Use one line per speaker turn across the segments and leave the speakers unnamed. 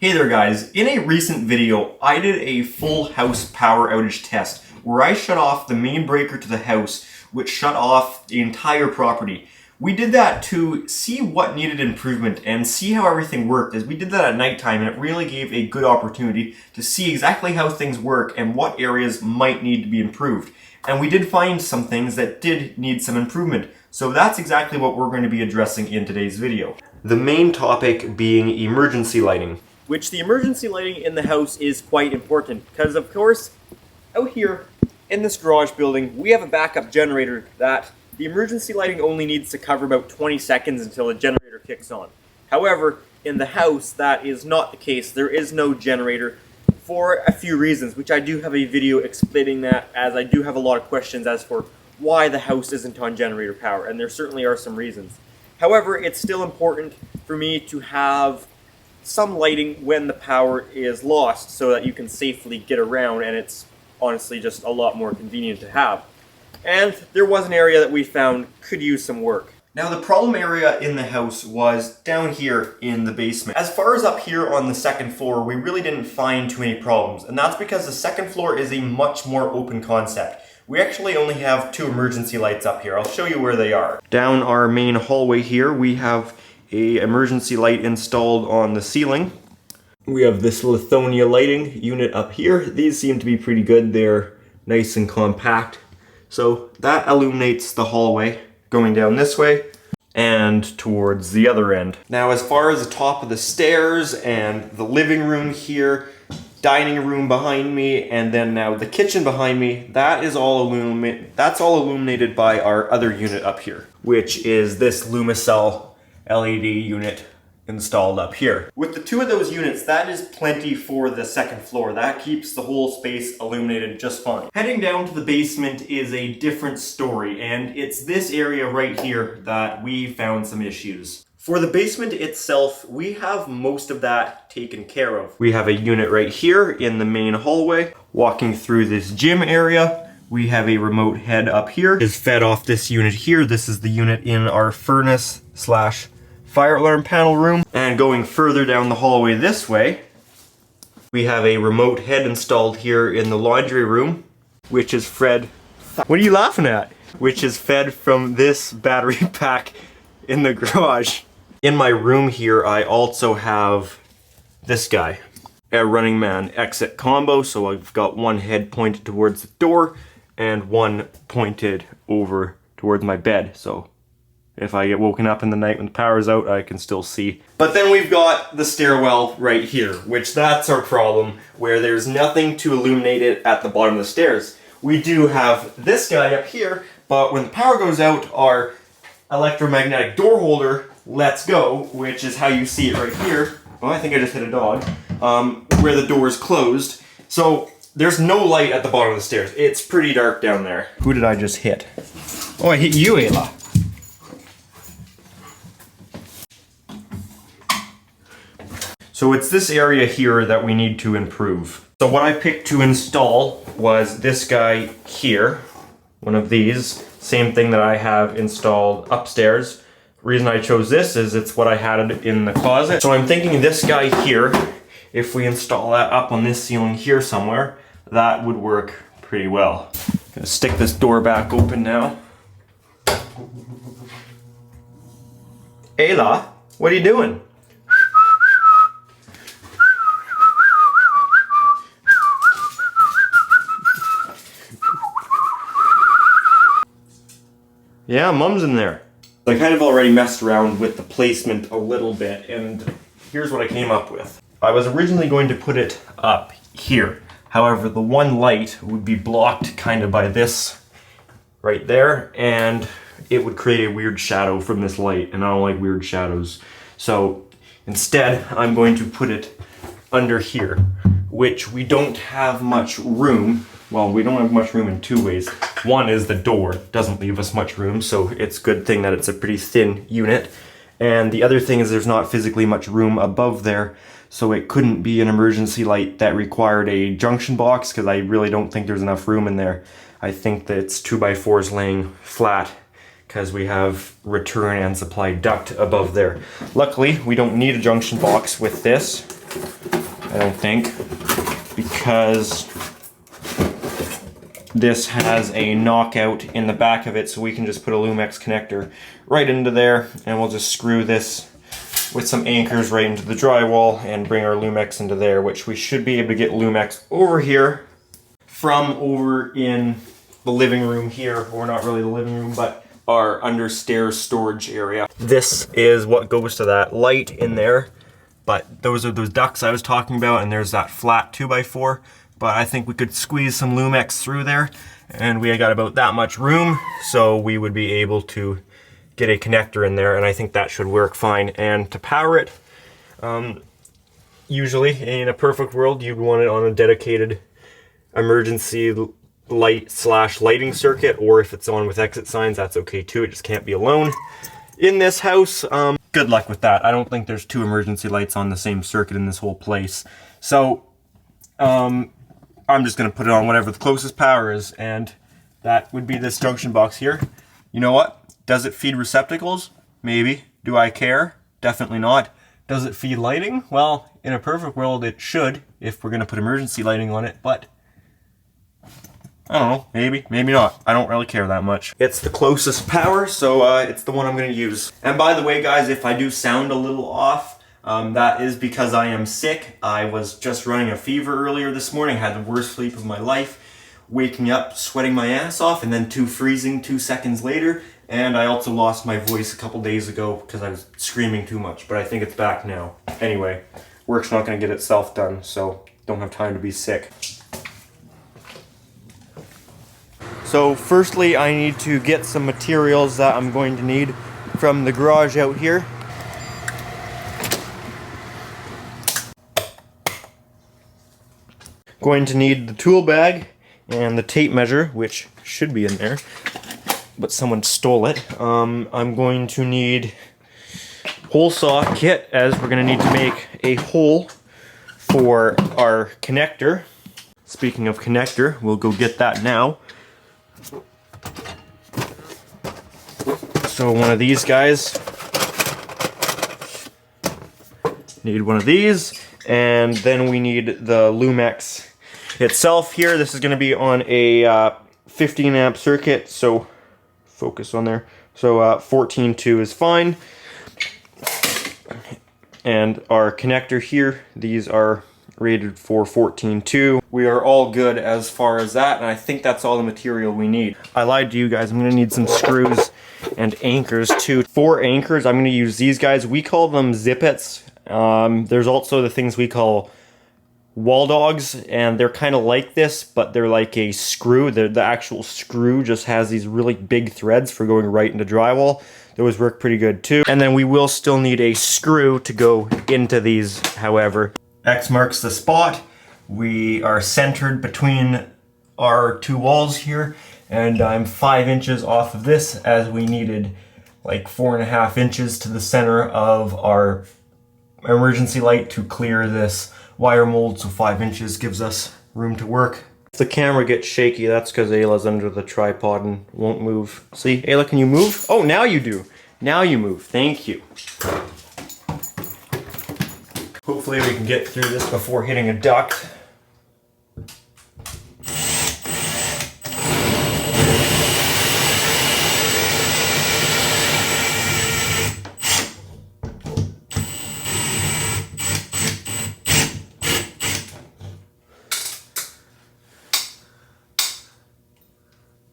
Hey there guys, in a recent video I did a full house power outage test where I shut off the main breaker to the house which shut off the entire property. We did that to see what needed improvement and see how everything worked, as we did that at nighttime and it really gave a good opportunity to see exactly how things work and what areas might need to be improved. And we did find some things that did need some improvement. So that's exactly what we're going to be addressing in today's video. The main topic being emergency lighting. Which the emergency lighting in the house is quite important because, of course, out here in this garage building, we have a backup generator that the emergency lighting only needs to cover about 20 seconds until the generator kicks on. However, in the house, that is not the case. There is no generator for a few reasons, which I do have a video explaining that, as I do have a lot of questions as for why the house isn't on generator power, and there certainly are some reasons. However, it's still important for me to have some lighting when the power is lost so that you can safely get around, and it's honestly just a lot more convenient to have. And there was an area that we found could use some work. Now the problem area in the house was down here in the basement. As far as up here on the second floor, we really didn't find too many problems, and that's because the second floor is a much more open concept. We actually only have 2 emergency lights up here. I'll show you where they are. Down our main hallway here, we have an emergency light installed on the ceiling. We have this Lithonia lighting unit up here. These seem to be pretty good. They're nice and compact. So that illuminates the hallway going down this way and towards the other end. Now as far as the top of the stairs and the living room here, dining room behind me, and then now the kitchen behind me, that's all illuminated by our other unit up here, which is this Lumicell LED unit installed up here. With the 2 of those units, that is plenty for the second floor. That keeps the whole space illuminated just fine. Heading down to the basement is a different story, and it's this area right here that we found some issues. For the basement itself, we have most of that taken care of. We have a unit right here in the main hallway. Walking through this gym area, we have a remote head up here. Is fed off this unit here. This is the unit in our furnace / fire alarm panel room. And going further down the hallway this way, we have a remote head installed here in the laundry room, which is fed... What are you laughing at? Which is fed from this battery pack in the garage. In my room here, I also have this guy, a Running Man exit combo. So I've got one head pointed towards the door and one pointed over towards my bed. So if I get woken up in the night when the power's out, I can still see. But then we've got the stairwell right here, which that's our problem, where there's nothing to illuminate it at the bottom of the stairs. We do have this guy up here, but when the power goes out, our electromagnetic door holder lets go, which is how you see it right here. Oh, I think I just hit a dog. Where the door is closed. So there's no light at the bottom of the stairs. It's pretty dark down there. Who did I just hit? Oh, I hit you, Ayla. So it's this area here that we need to improve. So what I picked to install was this guy here, one of these, same thing that I have installed upstairs. The reason I chose this is it's what I had in the closet. So I'm thinking this guy here, if we install that up on this ceiling here somewhere, that would work pretty well. Gonna stick this door back open now. Ayla, what are you doing? Yeah, Mom's in there. I kind of already messed around with the placement a little bit, and here's what I came up with. I was originally going to put it up here. However, the one light would be blocked kind of by this right there, and it would create a weird shadow from this light, and I don't like weird shadows. So instead, I'm going to put it under here, which we don't have much room. Well, we don't have much room in 2 ways. One is the door doesn't leave us much room, so it's a good thing that it's a pretty thin unit. And the other thing is there's not physically much room above there, so it couldn't be an emergency light that required a junction box, because I really don't think there's enough room in there. I think that it's 2x4s laying flat because we have return and supply duct above there. Luckily, we don't need a junction box with this, I don't think, because this has a knockout in the back of it, so we can just put a Lumex connector right into there, and we'll just screw this with some anchors right into the drywall and bring our Lumex into there, which we should be able to get Lumex over here from over in the living room here, or not really the living room, but our understairs storage area. This is what goes to that light in there, but those are those ducts I was talking about, and there's that flat 2x4, but I think we could squeeze some Lumex through there, and we got about that much room, so we would be able to get a connector in there, and I think that should work fine. And to power it, usually in a perfect world, you'd want it on a dedicated emergency light / lighting circuit, or if it's on with exit signs, that's okay too. It just can't be alone in this house. Good luck with that. I don't think there's 2 emergency lights on the same circuit in this whole place. So I'm just gonna put it on whatever the closest power is, and that would be this junction box here. You know what? Does it feed receptacles? Maybe. Do I care? Definitely not. Does it feed lighting? Well, in a perfect world it should, if we're gonna put emergency lighting on it, but I don't know, maybe, maybe not. I don't really care that much. It's the closest power, so it's the one I'm gonna use. And by the way, guys, if I do sound a little off, that is because I am sick. I was just running a fever earlier this morning, had the worst sleep of my life, waking up, sweating my ass off, and then freezing 2 seconds later. And I also lost my voice a couple days ago because I was screaming too much, but I think it's back now. Anyway, work's not gonna get itself done, so don't have time to be sick. So firstly, I need to get some materials that I'm going to need from the garage out here. Going to need the tool bag and the tape measure, which should be in there, but someone stole it. I'm going to need hole saw kit, as we're going to need to make a hole for our connector. Speaking of connector, we'll go get that now. So one of these guys, need one of these, and then we need the Lumex itself here. This is going to be on a 15 amp circuit, so focus on there. So 14.2 is fine. And our connector here, these are rated for 14.2. We are all good as far as that, and I think that's all the material we need. I lied to you guys, I'm gonna need some screws and anchors too. For anchors, I'm gonna use these guys. We call them Zippets. There's also the things we call wall dogs, and they're kind of like this, but they're like a screw. The actual screw just has these really big threads for going right into drywall. Those work pretty good too. And then we will still need a screw to go into these, however. X marks the spot. We are centered between our 2 walls here, and I'm 5 inches off of this, as we needed like 4.5 inches to the center of our emergency light to clear this wire mold, so 5 inches gives us room to work. If the camera gets shaky, that's because Ayla's under the tripod and won't move. See, Ayla, can you move? Oh, now you do. Now you move. Thank you. Hopefully we can get through this before hitting a duct.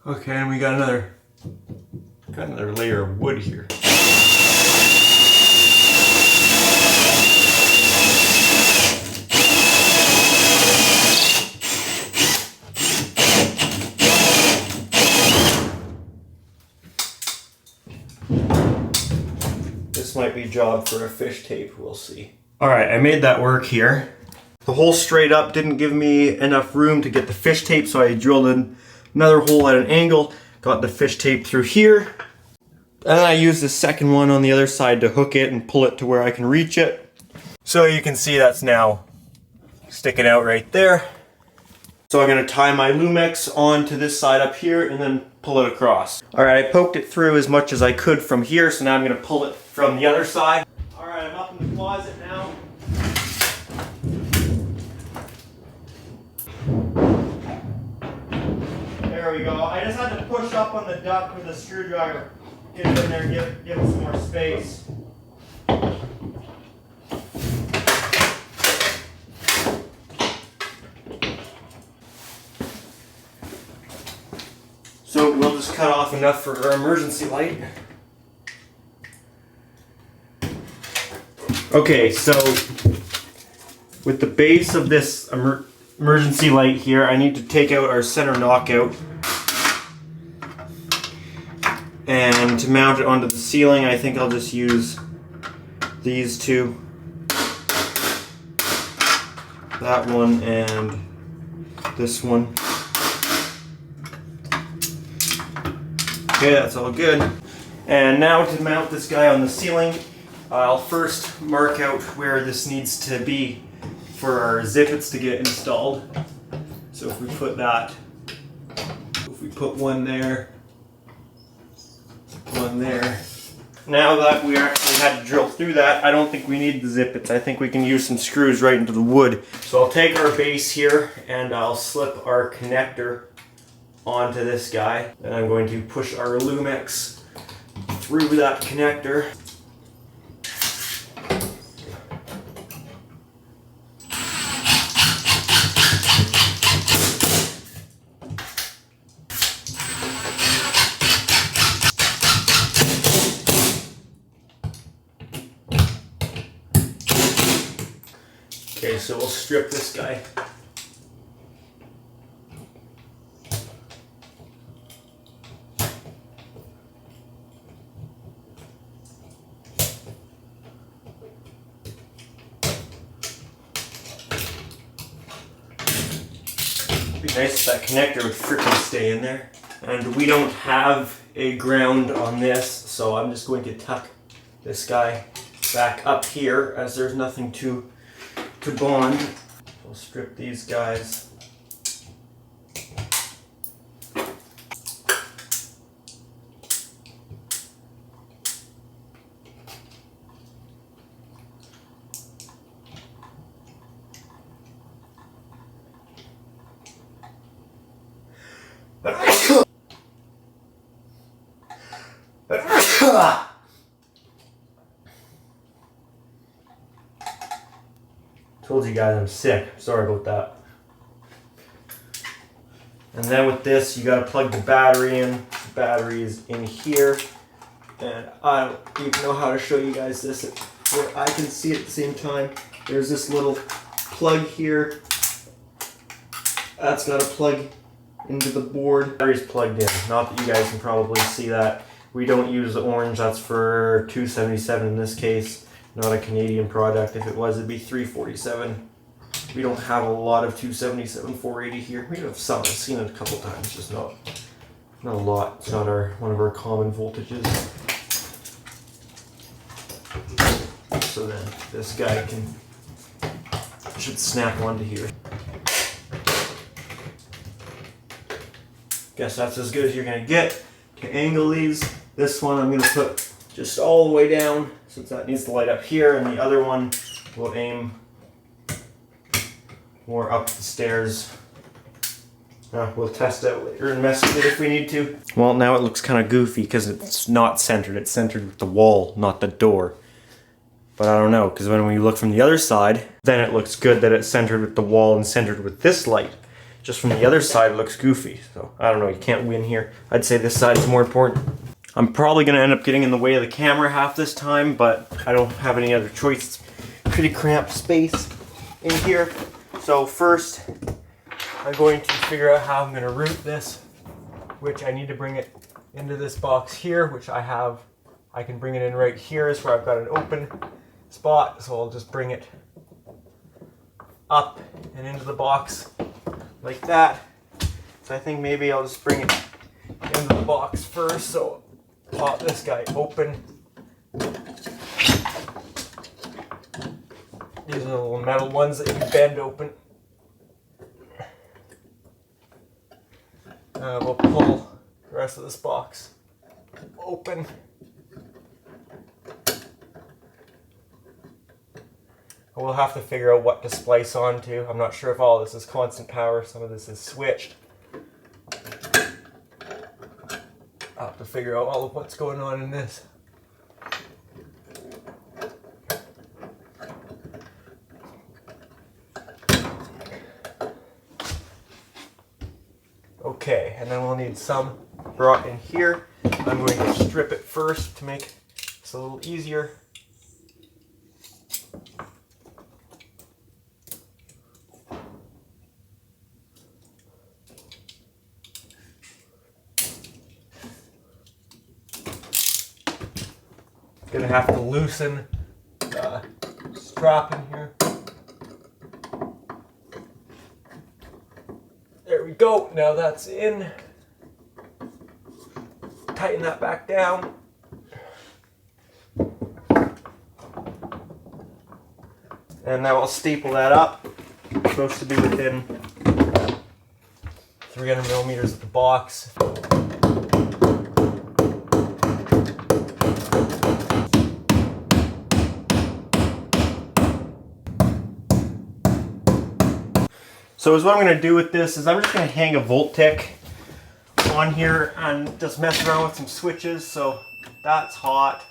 Okay, and we got another layer of wood here. This might be a job for a fish tape, we'll see. Alright, I made that work here. The hole straight up didn't give me enough room to get the fish tape, so I drilled in another hole at an angle, got the fish tape through here, and then I used the second one on the other side to hook it and pull it to where I can reach it. So you can see that's now sticking out right there. So I'm going to tie my Lumex onto this side up here and then pull it across. Alright, I poked it through as much as I could from here, so now I'm going to pull it from the other side. Alright, I'm up in the closet now. There we go. I just had to push up on the duct with a screwdriver. Get it in there, give it some more space. So we'll just cut off enough for our emergency light. Okay, so with the base of this emergency light here, I need to take out our center knockout. And to mount it onto the ceiling, I think I'll just use these two. That one and this one. Okay, that's all good. And now to mount this guy on the ceiling, I'll first mark out where this needs to be for our zippets to get installed. So if we put that, if we put one there, one there. Now that we actually had to drill through that, I don't think we need the zippets. I think we can use some screws right into the wood. So I'll take our base here and I'll slip our connector onto this guy. And I'm going to push our Lumex through that connector. Okay, so we'll strip this guy. It'd be nice if that connector would freaking stay in there. And we don't have a ground on this, so I'm just going to tuck this guy back up here as there's nothing to bond. We'll strip these guys. Told you guys I'm sick. Sorry about that. And then with this, you gotta plug the battery in. The battery is in here. And I don't even know how to show you guys this where I can see it at the same time. There's this little plug here. That's gotta plug into the board. Battery's plugged in. Not that you guys can probably see that. We don't use the orange. That's for 277 in this case. Not a Canadian product. If it was, it'd be 347. We don't have a lot of 277 480 here. We have some. I've seen it a couple times, just not a lot. It's not one of our common voltages. So then this guy should snap onto here. Guess that's as good as you're gonna get to angle these. This one I'm gonna put just all the way down, since that needs to light up here, and the other one will aim more up the stairs. We'll test it later and mess with it if we need to. Well, now it looks kind of goofy because it's not centered. It's centered with the wall, not the door. But I don't know, because when we look from the other side, then it looks good that it's centered with the wall and centered with this light. Just from the other side, it looks goofy. So I don't know, you can't win here. I'd say this side is more important. I'm probably going to end up getting in the way of the camera half this time, but I don't have any other choice. It's pretty cramped space in here. So first, I'm going to figure out how I'm going to route this, which I need to bring it into this box here, which I have. I can bring it in right here is where I've got an open spot, so I'll just bring it up and into the box like that. So I think maybe I'll just bring it into the box first. So pop this guy open. These are the little metal ones that you bend open.
We'll pull the rest of this box open. We'll have to figure out what to splice onto. I'm not sure if all this is constant power, some of this is switched. I'll have to figure out all of what's going on in this. Okay, and then we'll need some brought in here. I'm going to strip it first to make this a little easier. Gonna have to loosen the strap in here. There we go, now that's in. Tighten that back down. And now I'll staple that up. It's supposed to be within 300 millimeters of the box. So what I'm going to do with this is I'm just going to hang a Volt-Tec on here and just mess around with some switches. So that's hot,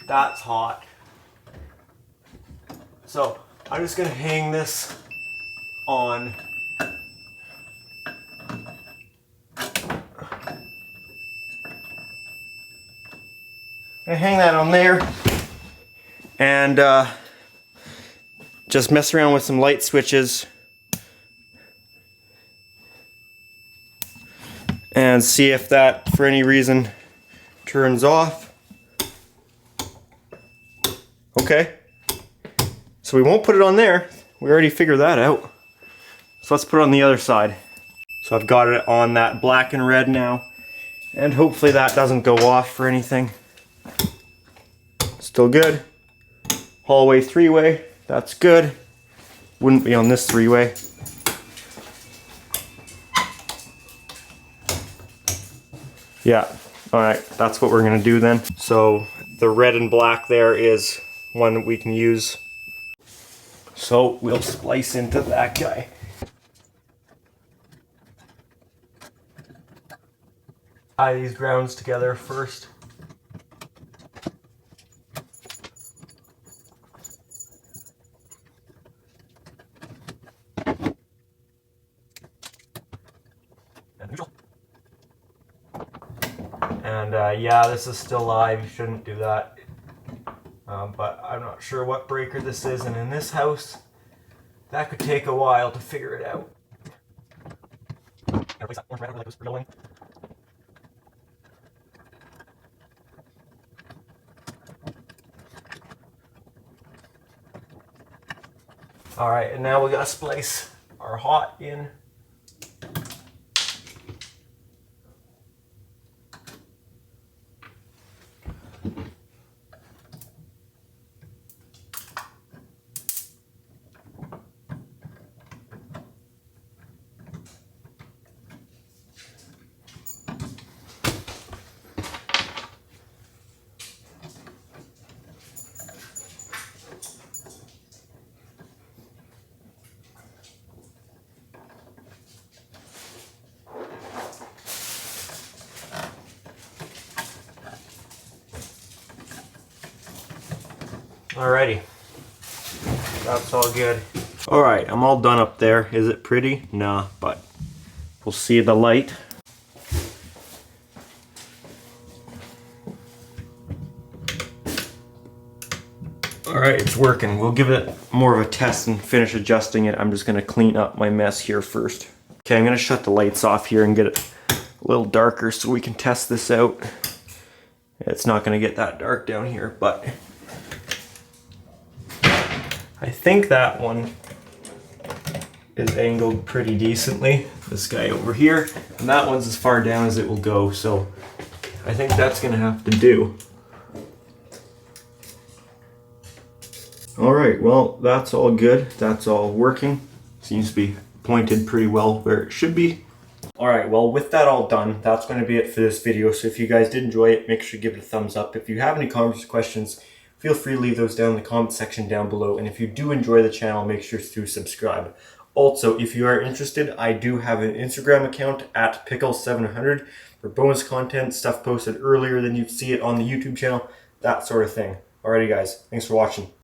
that's hot. So I'm just going to hang this on. I'm going to hang that on there and just mess around with some light switches and see if that, for any reason, turns off. Okay, so we won't put it on there. We already figured that out. So let's put it on the other side. So I've got it on that black and red now, and hopefully that doesn't go off for anything. Still good. Hallway three-way, that's good. Wouldn't be on this three-way. Yeah, all right, that's what we're gonna do then. So the red and black there is one that we can use. So we'll splice into that guy. Tie these grounds together first. And neutral. And yeah, this is still live, you shouldn't do that. But I'm not sure what breaker this is, and in this house, that could take a while to figure it out. Alright, and now we gotta splice our hot in. Alrighty, that's all good. Alright, I'm all done up there. Is it pretty? Nah, but we'll see the light. Alright, it's working. We'll give it more of a test and finish adjusting it. I'm just going to clean up my mess here first. Okay, I'm going to shut the lights off here and get it a little darker so we can test this out. It's not going to get that dark down here, but I think that one is angled pretty decently. This guy over here, and that one's as far down as it will go, so I think that's gonna have to do. Alright, well, that's all good. That's all working. Seems to be pointed pretty well where it should be. Alright, well with that all done, that's going to be it for this video. So if you guys did enjoy it, make sure to give it a thumbs up. If you have any comments or questions, feel free to leave those down in the comment section down below. And if you do enjoy the channel, make sure to subscribe. Also, if you are interested, I do have an Instagram account at Pickle700 for bonus content, stuff posted earlier than you'd see it on the YouTube channel, that sort of thing. Alrighty guys, thanks for watching.